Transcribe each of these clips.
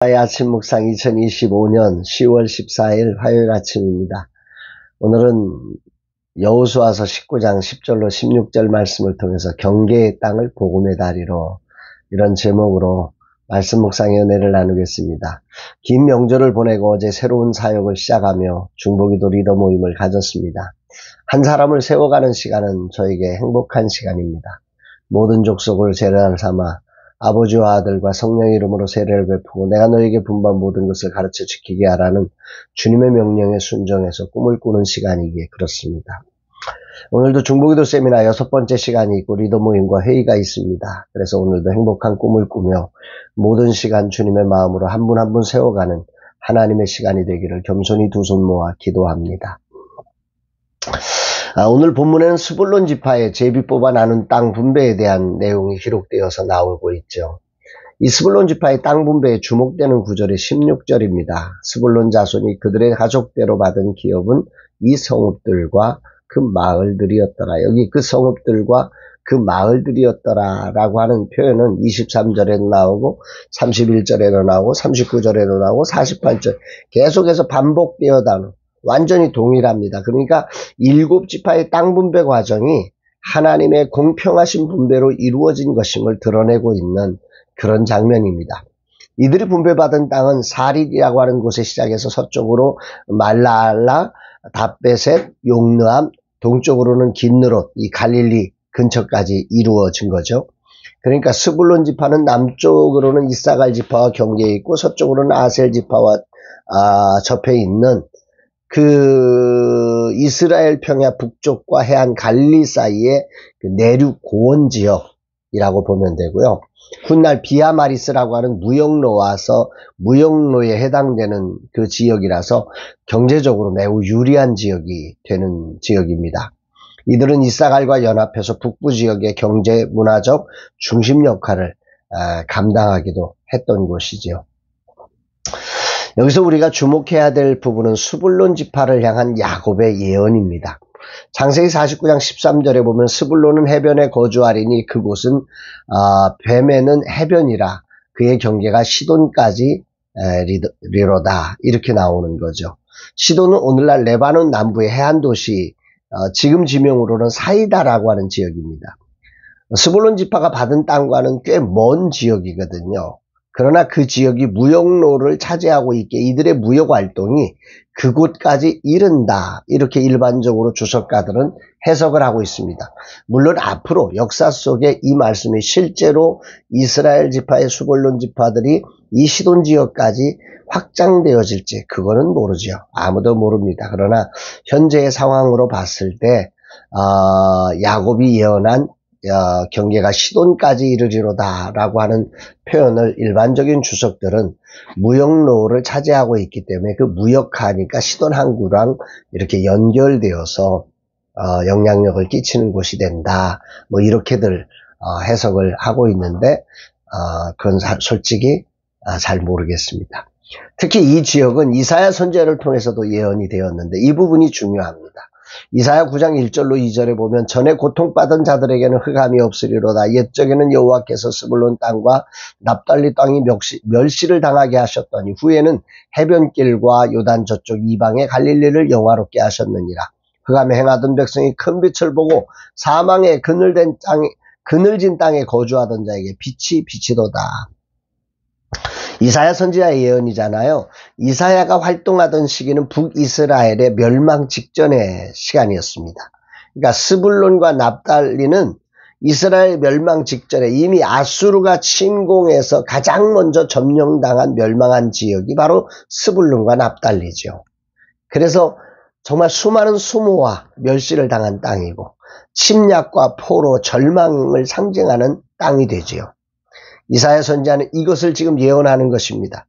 나의 아침 묵상 2025년 10월 14일 화요일 아침입니다. 오늘은 여호수아서 19장 10절로 16절 말씀을 통해서 경계의 땅을 복음의 다리로, 이런 제목으로 말씀 묵상의 은혜를 나누겠습니다. 긴 명절을 보내고 어제 새로운 사역을 시작하며 중보기도 리더 모임을 가졌습니다. 한 사람을 세워가는 시간은 저에게 행복한 시간입니다. 모든 족속을 제를 삼아 아버지와 아들과 성령의 이름으로 세례를 베푸고 내가 너에게 분부한 모든 것을 가르쳐 지키게 하라는 주님의 명령에 순종해서 꿈을 꾸는 시간이기에 그렇습니다. 오늘도 중보기도 세미나 6번째 시간이 있고 리더 모임과 회의가 있습니다. 그래서 오늘도 행복한 꿈을 꾸며 모든 시간 주님의 마음으로 한 분 한 분 세워가는 하나님의 시간이 되기를 겸손히 두 손 모아 기도합니다. 오늘 본문에는 스불론 지파의 제비 뽑아 나눈 땅 분배에 대한 내용이 기록되어서 나오고 있죠. 이 스불론 지파의 땅 분배에 주목되는 구절이 16절입니다. 스불론 자손이 그들의 가족대로 받은 기업은 이 성읍들과 그 마을들이었더라. 여기 그 성읍들과 그 마을들이었더라 라고 하는 표현은 23절에도 나오고 31절에도 나오고 39절에도 나오고 48절 계속해서 반복되어다는, 완전히 동일합니다. 그러니까 7지파의 땅 분배 과정이 하나님의 공평하신 분배로 이루어진 것임을 드러내고 있는 그런 장면입니다. 이들이 분배받은 땅은 사릿이라고 하는 곳에 시작해서 서쪽으로 말라알라, 답베셋, 용느암, 동쪽으로는 긴느롯, 이 갈릴리 근처까지 이루어진 거죠. 그러니까 스불론 지파는 남쪽으로는 이사갈 지파와 경계에 있고 서쪽으로는 아셀 지파와 접해 있는 그 이스라엘 평야 북쪽과 해안 갈릴리 사이의 그 내륙 고원 지역이라고 보면 되고요. 훗날 비아마리스라고 하는 무역로와서 무역로에 해당되는 그 지역이라서 경제적으로 매우 유리한 지역이 되는 지역입니다. 이들은 이사갈과 연합해서 북부 지역의 경제 문화적 중심 역할을 감당하기도 했던 곳이지요. 여기서 우리가 주목해야 될 부분은 스불론 지파를 향한 야곱의 예언입니다. 창세기 49장 13절에 보면 스불론은 해변에 거주하리니 그곳은 뱀에는 해변이라 그의 경계가 시돈까지 리로다, 이렇게 나오는 거죠. 시돈은 오늘날 레바논 남부의 해안 도시, 지금 지명으로는 사이다라고 하는 지역입니다. 스불론 지파가 받은 땅과는 꽤 먼 지역이거든요. 그러나 그 지역이 무역로를 차지하고 있기에 이들의 무역 활동이 그곳까지 이른다, 이렇게 일반적으로 주석가들은 해석을 하고 있습니다. 물론 앞으로 역사 속에 이 말씀이 실제로 이스라엘 지파의 스불론 지파들이 이 시돈 지역까지 확장되어질지 그거는 모르죠. 아무도 모릅니다. 그러나 현재의 상황으로 봤을 때 야곱이 예언한 경계가 시돈까지 이르리로다 라고 하는 표현을 일반적인 주석들은 무역로를 차지하고 있기 때문에 그 무역하니까 시돈 항구랑 이렇게 연결되어서 영향력을 끼치는 곳이 된다, 뭐 이렇게들 해석을 하고 있는데 그건 솔직히 잘 모르겠습니다. 특히 이 지역은 이사야 선지자를 통해서도 예언이 되었는데 이 부분이 중요합니다. 이사야 9장 1절로 2절에 보면 전에 고통받은 자들에게는 흑암이 없으리로다. 옛적에는 여호와께서 스불론 땅과 납달리 땅이 멸시를 당하게 하셨더니 후에는 해변길과 요단 저쪽 이방의 갈릴리를 영화롭게 하셨느니라. 흑암에 행하던 백성이 큰 빛을 보고 사망의 그늘진 땅에 거주하던 자에게 빛이 비치도다. 이사야 선지자의 예언이잖아요. 이사야가 활동하던 시기는 북이스라엘의 멸망 직전의 시간이었습니다. 그러니까 스불론과 납달리는 이스라엘 멸망 직전에 이미 아수르가 침공해서 가장 먼저 점령당한 멸망한 지역이 바로 스불론과 납달리죠. 그래서 정말 수많은 수모와 멸시를 당한 땅이고 침략과 포로, 절망을 상징하는 땅이 되지요. 이사야 선지자는 이것을 지금 예언하는 것입니다.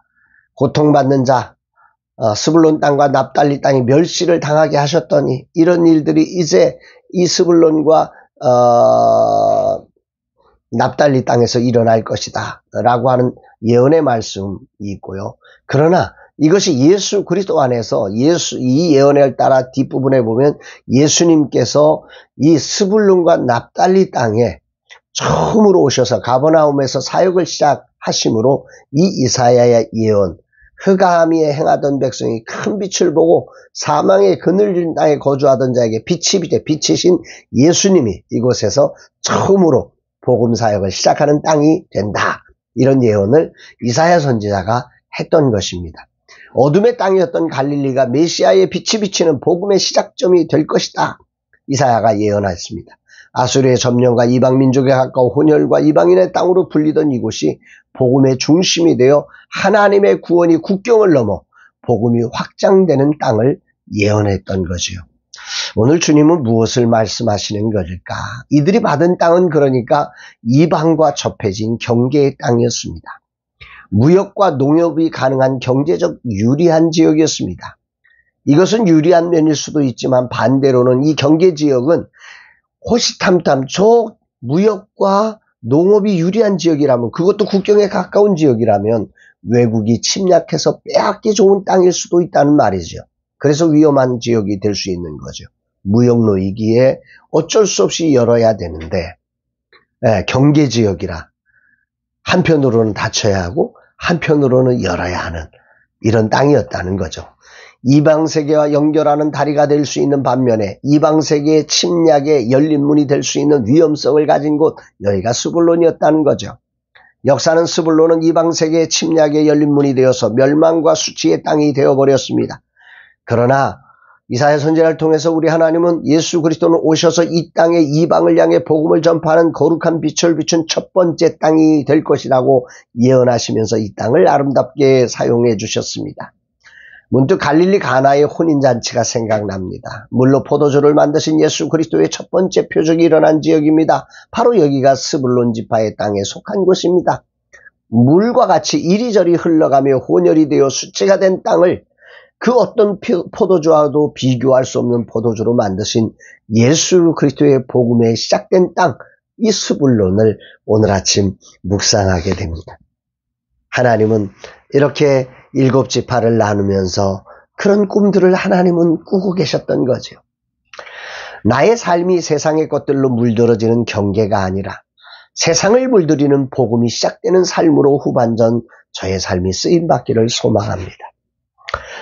고통받는 자, 스불론 땅과 납달리 땅이 멸시를 당하게 하셨더니 이런 일들이 이제 이 스불론과 납달리 땅에서 일어날 것이다 라고 하는 예언의 말씀이 있고요. 그러나 이것이 예수 그리스도 안에서 이 예언을 따라 뒷부분에 보면 예수님께서 이 스불론과 납달리 땅에 처음으로 오셔서 가버나움에서 사역을 시작하심으로 이 이사야의 예언, 흑암위에 행하던 백성이 큰 빛을 보고 사망의 그늘진 땅에 거주하던 자에게 빛이신 예수님이 이곳에서 처음으로 복음 사역을 시작하는 땅이 된다. 이런 예언을 이사야 선지자가 했던 것입니다. 어둠의 땅이었던 갈릴리가 메시아의 빛이 비치는 복음의 시작점이 될 것이다. 이사야가 예언했습니다. 아수르의 점령과 이방 민족에 가까워 혼혈과 이방인의 땅으로 불리던 이곳이 복음의 중심이 되어 하나님의 구원이 국경을 넘어 복음이 확장되는 땅을 예언했던 거지요. 오늘 주님은 무엇을 말씀하시는 것일까? 이들이 받은 땅은 그러니까 이방과 접해진 경계의 땅이었습니다. 무역과 농업이 가능한 경제적 유리한 지역이었습니다. 이것은 유리한 면일 수도 있지만 반대로는 이 경계 지역은 호시탐탐 저 무역과 농업이 유리한 지역이라면, 그것도 국경에 가까운 지역이라면 외국이 침략해서 빼앗기 좋은 땅일 수도 있다는 말이죠. 그래서 위험한 지역이 될 수 있는 거죠. 무역로이기에 어쩔 수 없이 열어야 되는데 경계지역이라 한편으로는 닫혀야 하고 한편으로는 열어야 하는 이런 땅이었다는 거죠. 이방세계와 연결하는 다리가 될 수 있는 반면에 이방세계의 침략에 열린 문이 될 수 있는 위험성을 가진 곳, 여기가 스불론이었다는 거죠. 역사는 스불론은 이방세계의 침략에 열린 문이 되어서 멸망과 수치의 땅이 되어버렸습니다. 그러나 이사야 선지자를 통해서 우리 하나님은 예수 그리스도는 오셔서 이 땅에 이방을 향해 복음을 전파하는 거룩한 빛을 비춘 첫 번째 땅이 될 것이라고 예언하시면서 이 땅을 아름답게 사용해 주셨습니다. 문득 갈릴리 가나의 혼인잔치가 생각납니다. 물로 포도주를 만드신 예수 그리스도의 첫 번째 표적이 일어난 지역입니다. 바로 여기가 스불론 지파의 땅에 속한 곳입니다. 물과 같이 이리저리 흘러가며 혼혈이 되어 수치가 된 땅을 그 어떤 포도주와도 비교할 수 없는 포도주로 만드신 예수 그리스도의 복음에 시작된 땅, 이 스불론을 오늘 아침 묵상하게 됩니다. 하나님은 이렇게 7지파를 나누면서 그런 꿈들을 하나님은 꾸고 계셨던 거죠. 나의 삶이 세상의 것들로 물들어지는 경계가 아니라 세상을 물들이는 복음이 시작되는 삶으로 후반전 저의 삶이 쓰임받기를 소망합니다.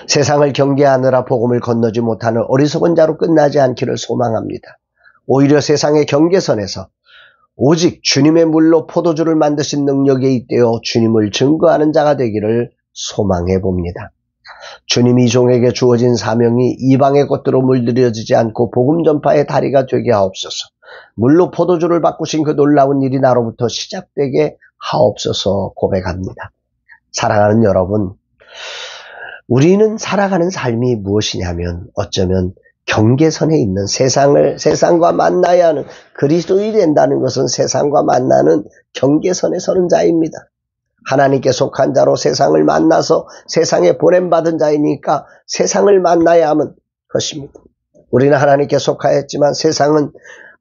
세상을 경계하느라 복음을 건너지 못하는 어리석은 자로 끝나지 않기를 소망합니다. 오히려 세상의 경계선에서 오직 주님의 물로 포도주를 만드신 능력에 잇대어 주님을 증거하는 자가 되기를 소망해 봅니다. 주님이 이 종에게 주어진 사명이 이방의 것들로 물들여지지 않고 복음 전파의 다리가 되게 하옵소서. 물로 포도주를 바꾸신 그 놀라운 일이 나로부터 시작되게 하옵소서 고백합니다. 사랑하는 여러분, 우리는 살아가는 삶이 무엇이냐면 어쩌면 경계선에 있는 세상과 만나야 하는, 그리스도인이 된다는 것은 세상과 만나는 경계선에 서는 자입니다. 하나님께 속한 자로 세상을 만나서 세상에 보냄받은 자이니까 세상을 만나야 하는 것입니다. 우리는 하나님께 속하였지만 세상은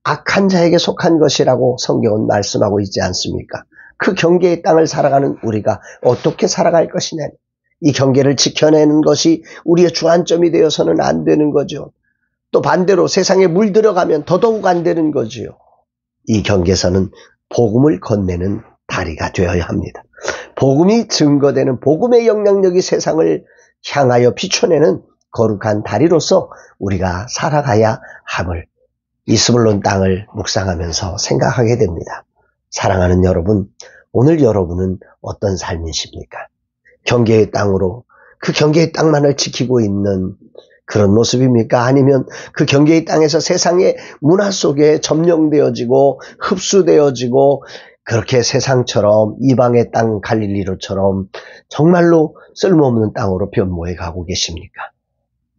악한 자에게 속한 것이라고 성경은 말씀하고 있지 않습니까? 그 경계의 땅을 살아가는 우리가 어떻게 살아갈 것이냐, 이 경계를 지켜내는 것이 우리의 주안점이 되어서는 안 되는 거죠. 또 반대로 세상에 물들어가면 더더욱 안 되는 거지요. 이 경계선은 복음을 건네는 다리가 되어야 합니다. 복음이 증거되는, 복음의 영향력이 세상을 향하여 비춰내는 거룩한 다리로서 우리가 살아가야 함을 이 스불론 땅을 묵상하면서 생각하게 됩니다. 사랑하는 여러분, 오늘 여러분은 어떤 삶이십니까? 경계의 땅으로, 그 경계의 땅만을 지키고 있는 그런 모습입니까? 아니면 그 경계의 땅에서 세상의 문화 속에 점령되어지고 흡수되어지고 그렇게 세상처럼 이방의 땅 갈릴리로처럼 정말로 쓸모없는 땅으로 변모해 가고 계십니까?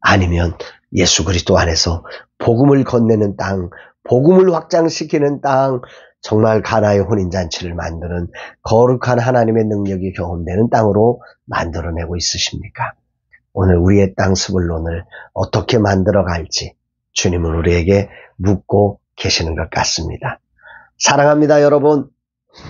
아니면 예수 그리스도 안에서 복음을 건네는 땅, 복음을 확장시키는 땅, 정말 가나의 혼인잔치를 만드는 거룩한 하나님의 능력이 경험되는 땅으로 만들어내고 있으십니까? 오늘 우리의 땅 스불론을 어떻게 만들어갈지 주님은 우리에게 묻고 계시는 것 같습니다. 사랑합니다, 여러분.